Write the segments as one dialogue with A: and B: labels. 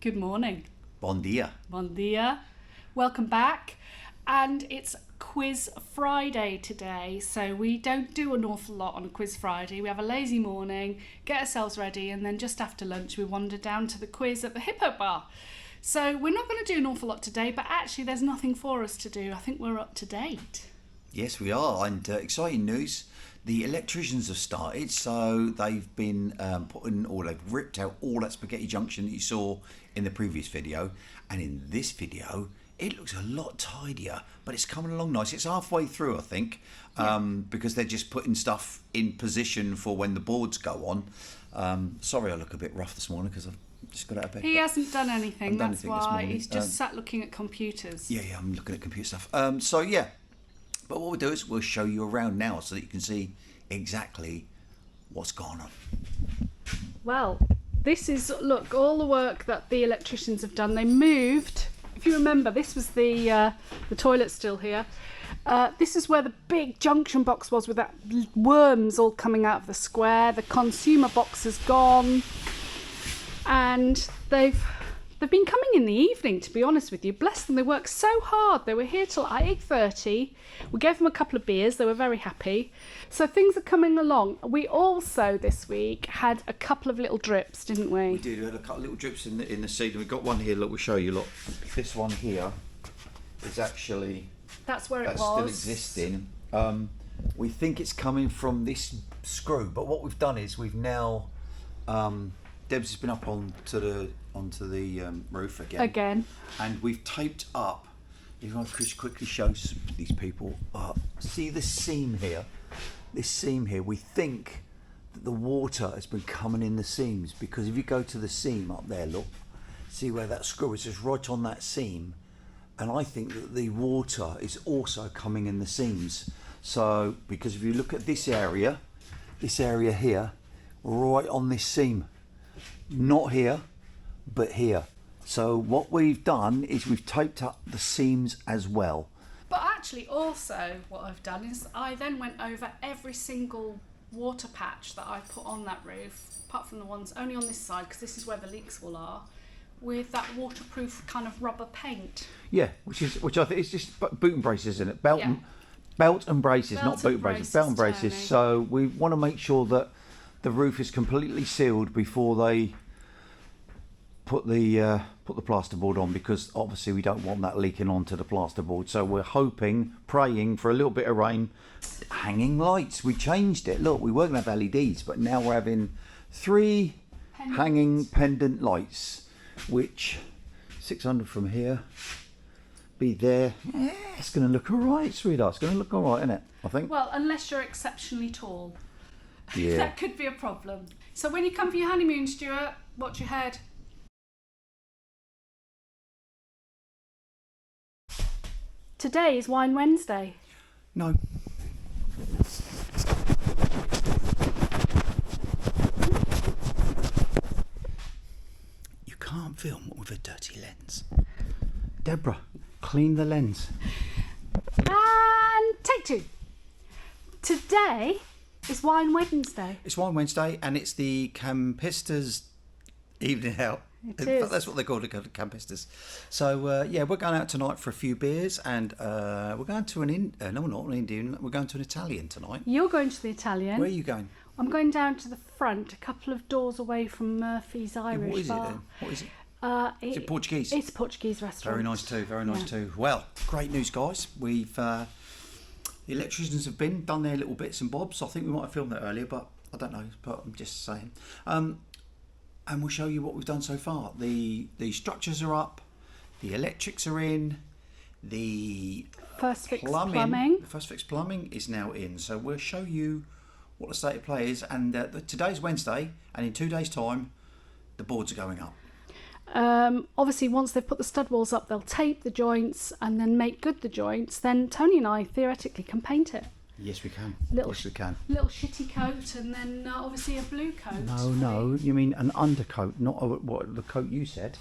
A: Good morning.
B: Bon dia.
A: Bon dia. Welcome back. And it's Quiz Friday today, so we don't do an awful lot on a Quiz Friday. We have a lazy morning, get ourselves ready, and then just after lunch we wander down to the quiz at the Hippo Bar. So we're not going to do an awful lot today, but actually there's nothing for us to do. I think we're up to date.
B: Yes, we are. And exciting news. The electricians have started, so they've been they've ripped out all that spaghetti junction that you saw in the previous video. And in this video, it looks a lot tidier, but it's coming along nice. It's halfway through, I think, because they're just putting stuff in position for when the boards go on. Sorry I look a bit rough this morning because I've just got out of bed.
A: He hasn't done anything, that's why. He's just sat looking at computers.
B: Yeah, I'm looking at computer stuff. But what we'll do is we'll show you around now so that you can see exactly what's going on.
A: Well, this is, look, all the work that the electricians have done. They moved, if you remember, this was the toilet still here. This is where the big junction box was with that worms all coming out of the square. The consumer box is gone. And they've been coming in the evening, to be honest with you. Bless them, they worked so hard. They were here till 8:30. We gave them a couple of beers. They were very happy. So things are coming along. We also, this week, had a couple of little drips, didn't we?
B: We did. We had a couple of little drips in the seed. We've got one here. Look, we'll show you. Look, this one here is actually...
A: That's where it was.
B: Still existing. We think it's coming from this screw, but what we've done is we've now... Deb's has been up onto the roof again. And we've taped up. If I could quickly show these people, see this seam here. This seam here. We think that the water has been coming in the seams because if you go to the seam up there, look, see where that screw is just right on that seam. And I think that the water is also coming in the seams. So because if you look at this area here, right on this seam. Not here, but here. So what we've done is we've taped up the seams as well.
A: But actually also what I've done is I then went over every single water patch that I put on that roof, apart from the ones only on this side, because this is where the leaks all are, with that waterproof kind of rubber paint.
B: Yeah, which I think is just boot and braces, isn't it? Belt and braces, not boot and braces, belt and braces.
A: Tony.
B: So we want to make sure that the roof is completely sealed before they put the plasterboard on, because obviously we don't want that leaking onto the plasterboard. So we're praying for a little bit of rain. Hanging lights, we changed it. Look, we weren't going to have LEDs, but now we're having 3 hanging pendant lights, which 600 from here, be there. Yeah, it's going to look all right, sweetheart. It's going to look all right, isn't it? I think.
A: Well, unless you're exceptionally tall.
B: Yeah.
A: That could be a problem. So when you come for your honeymoon, Stuart, watch your head. Today is Wine Wednesday.
B: No. You can't film with a dirty lens. Deborah, clean the lens.
A: And take 2. Today is Wine Wednesday.
B: It's Wine Wednesday, and it's the Campistas evening out.
A: It is.
B: That's what they call it, the Campistas. So we're going out tonight for a few beers, and we're going to not an Indian. We're going to an Italian tonight.
A: You're going to the Italian.
B: Where are you going?
A: I'm going down to the front, a couple of doors away from Murphy's Irish
B: What is
A: Bar.
B: it then? What is it? Is it Portuguese?
A: It's a Portuguese restaurant.
B: Very nice too. Very nice too. Well, great news, guys. We've the electricians have done their little bits and bobs. I think we might have filmed that earlier, but I don't know. But I'm just saying. And we'll show you what we've done so far. The structures are up, the electrics are in, the
A: First fix plumbing.
B: The first fix plumbing is now in. So we'll show you what the state of play is. And today's Wednesday, and in 2 days' time, the boards are going up.
A: Obviously, once they've put the stud walls up, they'll tape the joints and then make good the joints. Then Tony and I theoretically can paint it.
B: Yes, we can.
A: Little
B: Little
A: shitty coat, and then obviously a blue coat.
B: No. You mean an undercoat, not what the coat you said.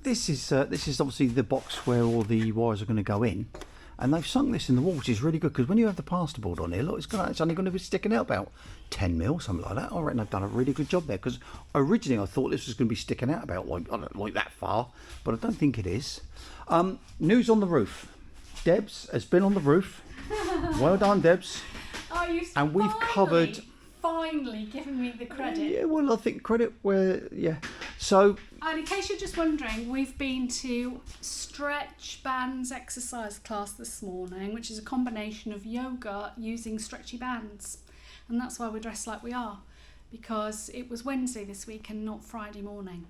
B: This is obviously the box where all the wires are going to go in, And they've sunk this in the wall, which is really good, because when you have the plasterboard on here, look, it's only going to be sticking out about 10 mil, something like that. I reckon they've done a really good job there, because originally I thought this was going to be sticking out about like, I don't know, like that far, but I don't think it is. News on the roof. Debs has been on the roof. Well done, Debs.
A: Oh, you
B: and we've covered.
A: Finally giving me the credit.
B: Yeah, well, I think credit where, yeah. So.
A: And in case you're just wondering, we've been to stretch bands exercise class this morning, which is a combination of yoga using stretchy bands. And that's why we're dressed like we are, because it was Wednesday this week and not Friday morning.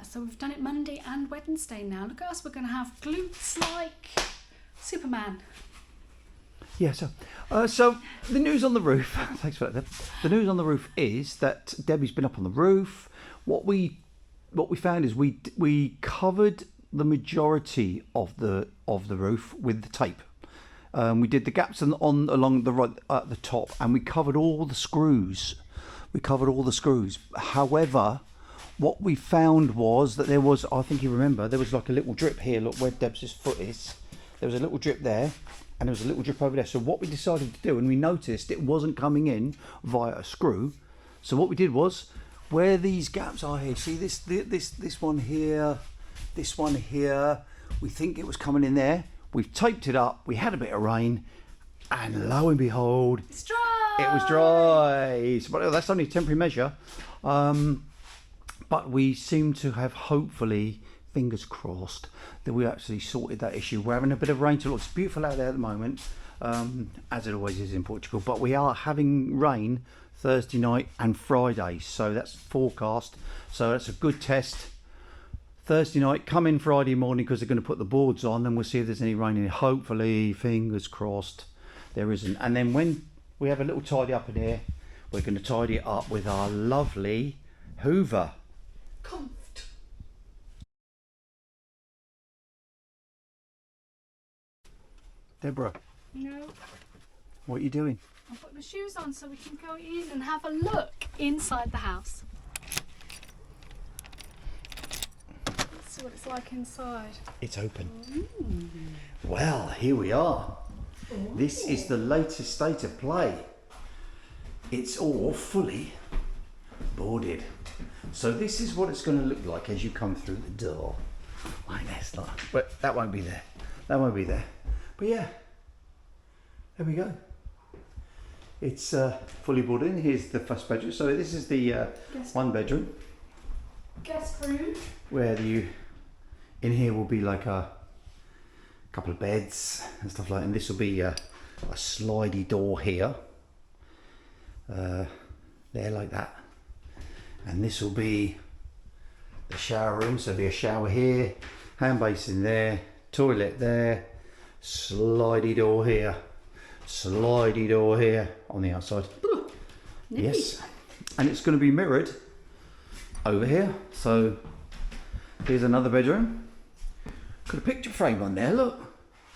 A: So we've done it Monday and Wednesday now. Look at us, we're going to have glutes like Superman.
B: Yeah, so the news on the roof. Thanks for that, Deb. The news on the roof is that Debbie's been up on the roof. What we found is we covered the majority of the roof with the tape. We did the gaps along the right at the top, and we covered all the screws. However, what we found was that there was, I think you remember, there was like a little drip here. Look where Deb's foot is. There was a little drip there. And there was a little drip over there. So what we decided to do, and we noticed it wasn't coming in via a screw. So what we did was, where these gaps are here, see this one here, this one here, we think it was coming in there. We've taped it up. We had a bit of rain, and lo and behold,
A: it's dry.
B: It was dry. So, but that's only a temporary measure. But we seem to have, hopefully, fingers crossed, that we actually sorted that issue. We're having a bit of rain, so it's beautiful out there at the moment, as it always is in Portugal, but we are having rain Thursday night and Friday, so that's forecast, so that's a good test. Thursday night, come in Friday morning, because they're going to put the boards on, and we'll see if there's any rain in it. Hopefully, fingers crossed, there isn't. And then when we have a little tidy up in here, we're going to tidy it up with our lovely Hoover. Deborah.
A: No.
B: What are you doing?
A: I'll put my shoes on so we can go in and have a look inside the house. Let's see what it's like inside.
B: It's open.
A: Ooh.
B: Well, here we are.
A: Ooh.
B: This is the latest state of play. It's all fully boarded. So this is what it's going to look like as you come through the door. Like this, like. But that won't be there. That won't be there. But yeah, there we go. It's fully boarded in. Here's the first bedroom. So this is the one bedroom.
A: Guest room.
B: Where in here will be like a couple of beds and stuff like that. And this will be a slidey door here. There like that. And this will be the shower room. So there'll be a shower here, hand basin there, toilet there. Slidey door here, slidey door here on the outside.
A: Ooh,
B: yes, and it's going to be mirrored over here. So here's another bedroom. Got a picture frame on there, look.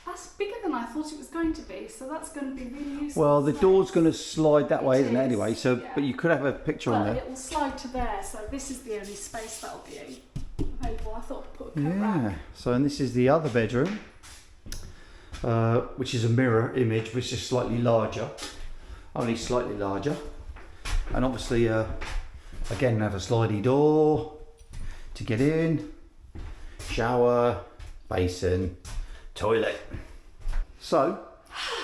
A: That's bigger than I thought it was going to be, so that's going to be really useful.
B: Well, the door's going to slide that way, isn't it, anyway? So,
A: yeah.
B: But you could have a picture on there.
A: It will slide to there, so this is the only space that'll be available. I thought I'd put a coat
B: Yeah,
A: rack.
B: so and this is the other bedroom. Which is a mirror image, which is slightly larger, only slightly larger, and obviously again have a slidey door to get in, shower, basin, toilet. So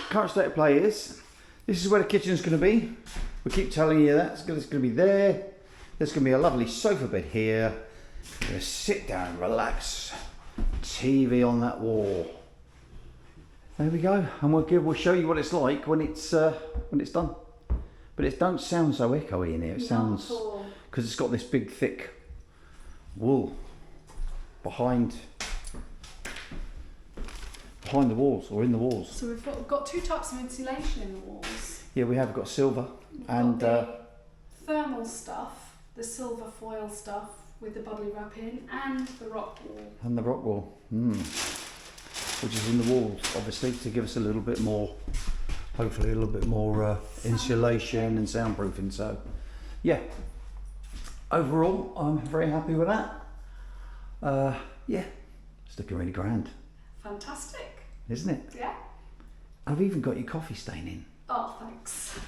B: current state of play is this is where the kitchen is going to be. We keep telling you that it's going to be there. There's going to be a lovely sofa bed here. You're going to sit down, relax, TV on that wall. There we go, and we'll show you what it's like when it's done. But it don't sound so echoey in here. It sounds, because it's got this big thick wool behind the walls, or in the walls.
A: So we've got two types of insulation in the walls.
B: Yeah, we have got silver and
A: the thermal stuff, the silver foil stuff with the bubbly wrap in, and the rock wall.
B: And the rock wall. Which is in the walls, obviously, to give us a little bit more, hopefully a little bit more insulation and soundproofing. So, yeah, overall, I'm very happy with that. Yeah, it's looking really grand.
A: Fantastic.
B: isn't it?
A: Yeah.
B: I've even got your coffee stain in.
A: Oh, thanks.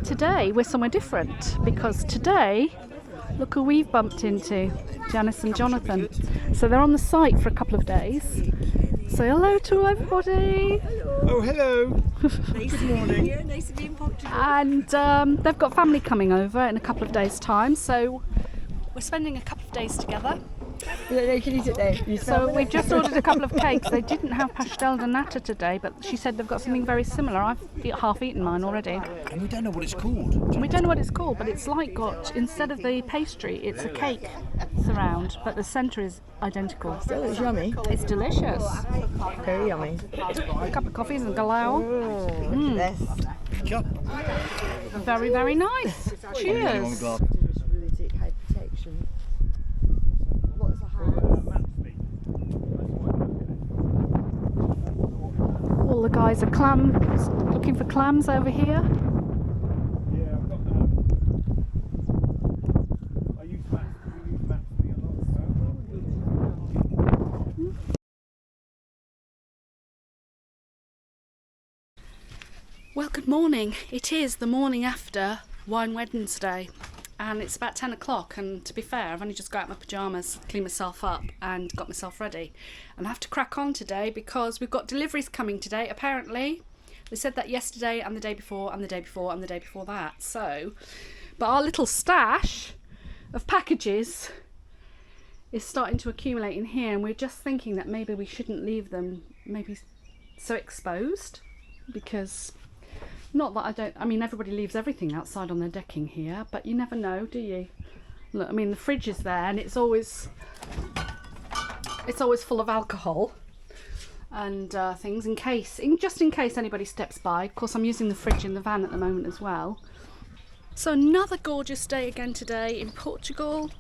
A: Today we're somewhere different because today, look who we've bumped into, Janice and Jonathan. So they're on the site for a couple of days. Say hello to everybody.
C: Oh, hello. Nice morning.
D: Yeah, nice to be in Portugal.
A: And they've got family coming over in a couple of days' time, so we're spending a couple of days together.
D: You can eat it there.
A: So we've just ordered a couple of cakes. They didn't have pastel de nata today, but she said they've got something very similar. I've half eaten mine already.
C: And we don't know what it's called.
A: We don't know what it's called, but it's like instead of the pastry, it's a cake surround, but the centre is identical.
D: Still, it's yummy.
A: It's delicious.
D: Very yummy.
A: A couple of coffees and galao.
D: Look at this.
A: Very, very nice. Cheers.
D: Really take high protection. Lots of hands.
A: All the guys are looking for clams over here.
C: Yeah, I've got. I use maps. We use maps to get lots.
A: Well, good morning. It is the morning after Wine Wednesday and it's about 10 o'clock, and to be fair, I've only just got out my pyjamas, cleaned myself up and got myself ready, and I have to crack on today because we've got deliveries coming today. Apparently they said that yesterday and the day before and the day before and the day before that, so but our little stash of packages is starting to accumulate in here, and we're just thinking that maybe we shouldn't leave them maybe so exposed, because not that I mean everybody leaves everything outside on their decking here, but you never know, do you? Look, I mean the fridge is there and it's always full of alcohol and things just in case anybody steps by. Of course I'm using the fridge in the van at the moment as well. So another gorgeous day again today in Portugal.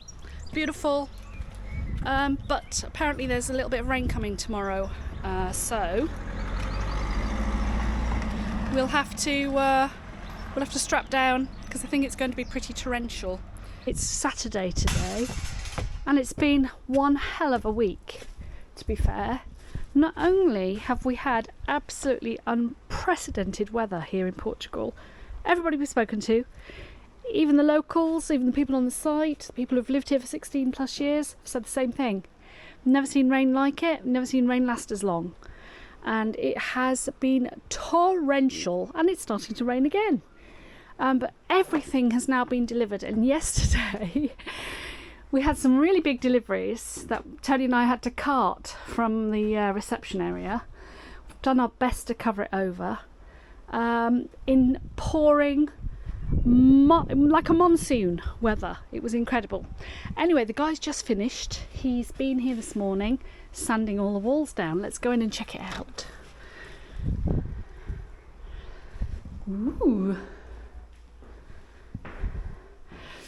A: Beautiful, but apparently there's a little bit of rain coming tomorrow, so we'll have to strap down because I think it's going to be pretty torrential. It's Saturday today and it's been one hell of a week, to be fair. Not only have we had absolutely unprecedented weather here in Portugal, everybody we've spoken to, even the locals, even the people on the site, the people who've lived here for 16 plus years, have said the same thing. Never seen rain like it, never seen rain last as long. And it has been torrential and it's starting to rain again. But everything has now been delivered, and yesterday we had some really big deliveries that Tony and I had to cart from the reception area. We've done our best to cover it over in pouring like a monsoon weather. It was incredible. Anyway, the guy's just finished. He's been here this morning sanding all the walls down. Let's go in and check it out. Ooh.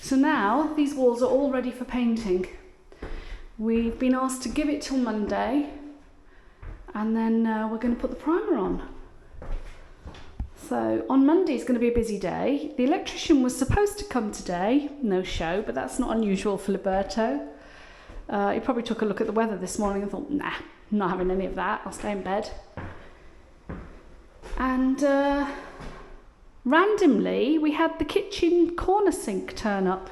A: So now these walls are all ready for painting. We've been asked to give it till Monday and then we're going to put the primer on. So on Monday is going to be a busy day. The electrician was supposed to come today, no show, but that's not unusual for Liberto. He probably took a look at the weather this morning and thought, nah, I'm not having any of that, I'll stay in bed. And randomly we had the kitchen corner sink turn up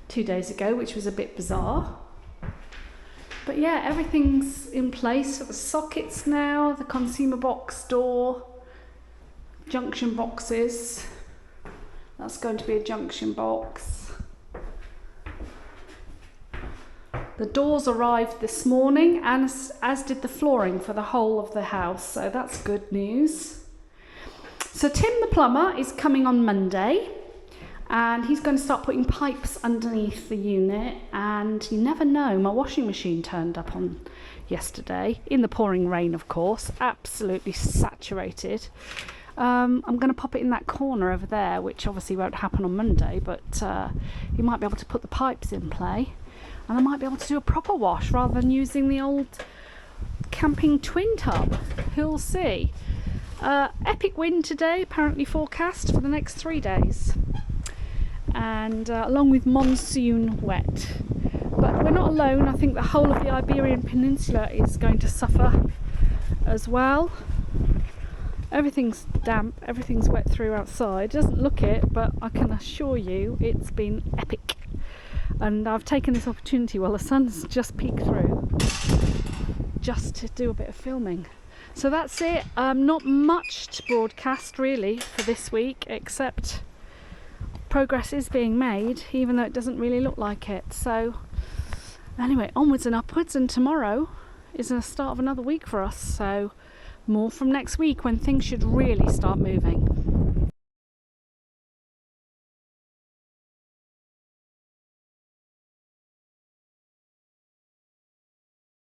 A: 2 days ago, which was a bit bizarre. But yeah, everything's in place for the sockets now, the consumer box door, junction boxes. That's going to be a junction box. The doors arrived this morning, and as did the flooring for the whole of the house, so that's good news. So Tim the plumber is coming on Monday, and he's going to start putting pipes underneath the unit, and you never know, my washing machine turned up on yesterday, in the pouring rain of course, absolutely saturated. I'm going to pop it in that corner over there, which obviously won't happen on Monday, but you might be able to put the pipes in play. And I might be able to do a proper wash rather than using the old camping twin tub. Who'll see. Epic wind today, apparently forecast for the next 3 days. And along with monsoon wet. we're not alone. I think the whole of the Iberian Peninsula is going to suffer as well. Everything's damp, everything's wet through outside. It doesn't look it, but I can assure you it's been epic. And I've taken this opportunity while the sun's just peeked through just to do a bit of filming. So that's it. Not much to broadcast really for this week, except progress is being made, even though it doesn't really look like it. So anyway, onwards and upwards, and tomorrow is the start of another week for us. So more from next week when things should really start moving.